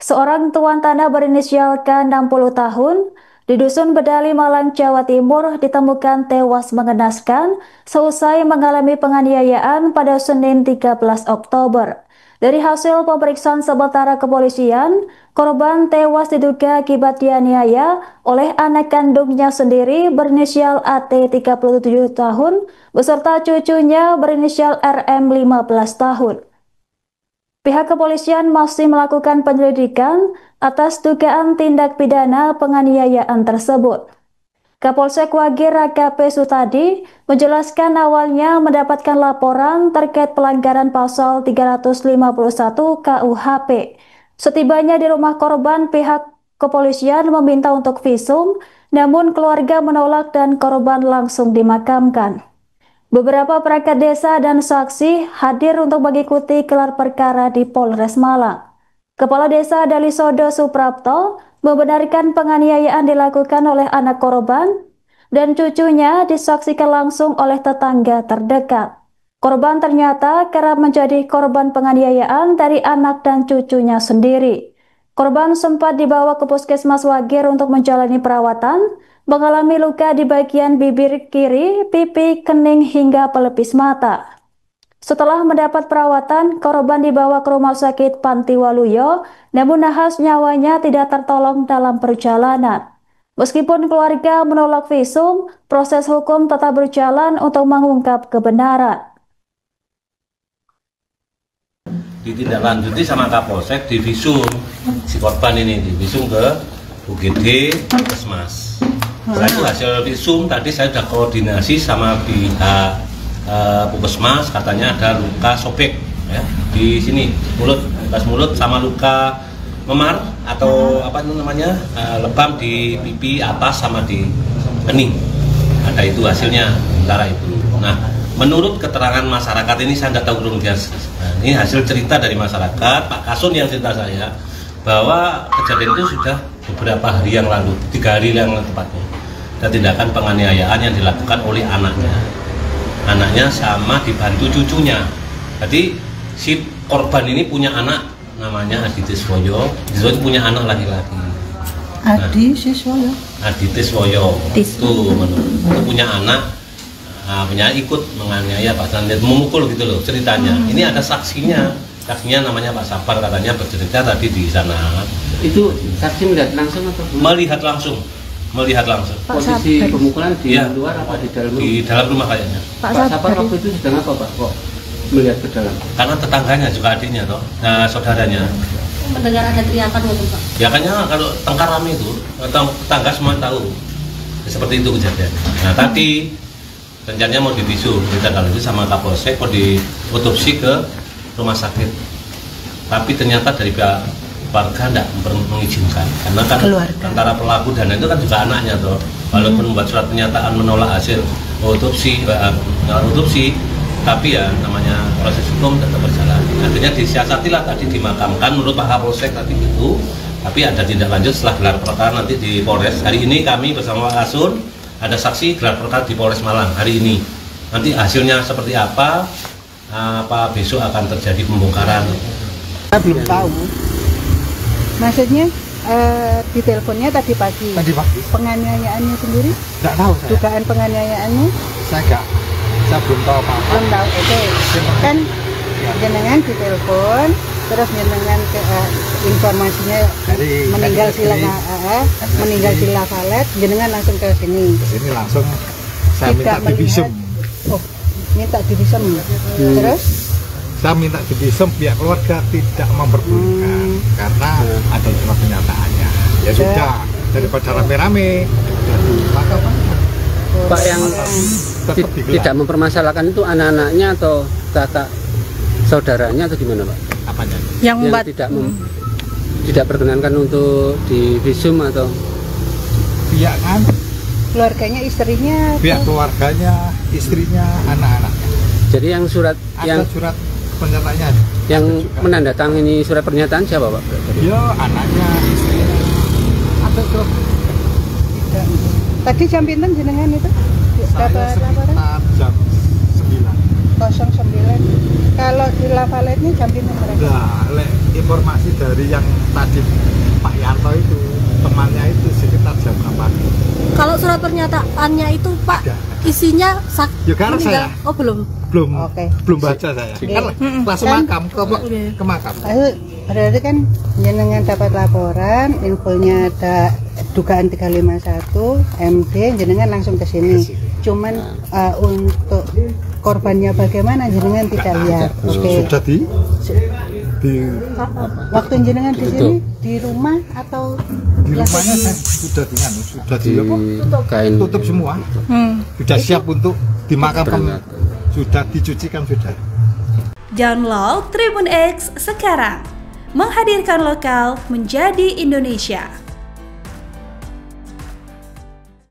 Seorang tuan tanah berinisial K 60 tahun di Dusun Bedali, Malang, Jawa Timur ditemukan tewas mengenaskan seusai mengalami penganiayaan pada Senin 13 Oktober. Dari hasil pemeriksaan sementara kepolisian, korban tewas diduga akibat dianiaya oleh anak kandungnya sendiri berinisial AT 37 tahun beserta cucunya berinisial RM 15 tahun. Pihak kepolisian masih melakukan penyelidikan atas dugaan tindak pidana penganiayaan tersebut. Kapolsek Wage AKP Sutadi menjelaskan awalnya mendapatkan laporan terkait pelanggaran pasal 351 KUHP. Setibanya di rumah korban, pihak kepolisian meminta untuk visum, namun keluarga menolak dan korban langsung dimakamkan. Beberapa perangkat desa dan saksi hadir untuk mengikuti gelar perkara di Polres Malang. Kepala Desa Dalisodo Suprapto membenarkan penganiayaan dilakukan oleh anak korban dan cucunya disaksikan langsung oleh tetangga terdekat. Korban ternyata kerap menjadi korban penganiayaan dari anak dan cucunya sendiri. Korban sempat dibawa ke Puskesmas Wagir untuk menjalani perawatan, mengalami luka di bagian bibir kiri, pipi, kening, hingga pelipis mata. Setelah mendapat perawatan, korban dibawa ke Rumah Sakit Panti Waluyo, namun nahas nyawanya tidak tertolong dalam perjalanan. Meskipun keluarga menolak visum, proses hukum tetap berjalan untuk mengungkap kebenaran. Ditindaklanjuti sama Kapolsek, divisum si korban ini, divisum ke UGD Puskesmas. Setelah itu hasil visum tadi saya sudah koordinasi sama pihak Puskesmas, katanya ada luka sobek ya, di sini mulut, bekas mulut sama luka memar atau apa itu namanya lebam di pipi atas sama di kening. Ada itu hasilnya sementara itu. Nah, menurut keterangan masyarakat ini saya tidak tahu belum dia. Nah, ini hasil cerita dari masyarakat, Pak Kasun yang cerita saya bahwa kejadian itu sudah beberapa hari yang lalu, 3 hari yang tepatnya. Dan tindakan penganiayaan yang dilakukan oleh anaknya sama dibantu cucunya. Jadi si korban ini punya anak namanya Adi Tiswoyo, punya anak laki-laki. Adi Tiswoyo itu punya anak. Nah, punya ikut menganiaya Pak Sandet, memukul gitu loh ceritanya. Ini ada saksinya namanya Pak Sabar, katanya bercerita tadi di sana. Itu saksi melihat langsung atau melihat langsung. Posisi pemukulan di luar apa di dalam rumah? Di dalam rumah kayaknya. Pak Sabar waktu itu sedang apa Pak kok melihat ke dalam? Karena tetangganya juga adiknya toh, saudaranya. Mendengar ada teriakan gitu Pak? Ya kayaknya kalau tengkar rame itu, tetangga semua tahu. Seperti itu kejadian. Nah tadi rencananya mau divisum, kita kalau itu sama Kapolsek mau diotopsi ke rumah sakit, tapi ternyata dari pihak keluarga tidak mengizinkan karena kan antara pelaku dan itu kan juga anaknya toh, walaupun membuat surat pernyataan menolak hasil otopsi, tapi ya namanya proses hukum tetap berjalan. Akhirnya disiasatilah tadi dimakamkan menurut Pak Kapolsek tadi itu, tapi ada tindak lanjut setelah gelar perkara nanti di Polres. Hari ini kami bersama Pak Kasun ada saksi gelar perkara di Polres Malang hari ini. Nanti hasilnya seperti apa besok akan terjadi pembongkaran. Saya belum tahu. Maksudnya di teleponnya tadi pagi. Penganiayaannya sendiri? Nggak tahu saya. Dugaan penganiayaannya? Saya belum tahu apa-apa. Belum tahu. Oke. Kan jenengan di telepon, terus jenengan informasinya meninggal sila valet, jenengan langsung ke sini. Ke sini langsung saya minta divisum. Oh, minta divisum. Terus? Saya minta divisum, pihak keluarga tidak memperbolehkan karena ada surat pernyataannya. Ya sudah, daripada rame-rame, maka Pak yang tidak mempermasalahkan itu anak-anaknya atau kakak saudaranya atau gimana Pak? apanya? Yang tidak perkenankan untuk divisum atau pihak kan? Keluarganya, istrinya? Pihak keluarganya, istrinya, anak-anaknya. Jadi yang surat surat pernyataannya yang menandatangani surat pernyataan siapa Pak? Ya anaknya, istrinya. Ada surat. Tadi jam pinten jenengan itu? Saya sekitar jam 9. 09. Kalau di Lavaletnya jam pinten mereka? Nah, informasi dari yang tadi Pak Yanto itu, temannya itu sekitar jam 8. Kalau surat pernyataannya itu Pak, Ada. isinya Ya karena saya Oh belum. Oke. belum baca saya. Kan langsung Kan- makam ke makam. Berarti kan jenengan dapat laporan, infonya ada dugaan 351 MD, jenengan langsung ke sini. Cuman untuk korbannya bagaimana jenengan tidak lihat. Oke. Sudah di Waktu jenengan di sini di rumah atau rumahnya saya sudah kain tutup semua. Sudah siap untuk dimakamkan. Sudah dicucikan sudah. Download Tribun X sekarang, menghadirkan lokal menjadi Indonesia.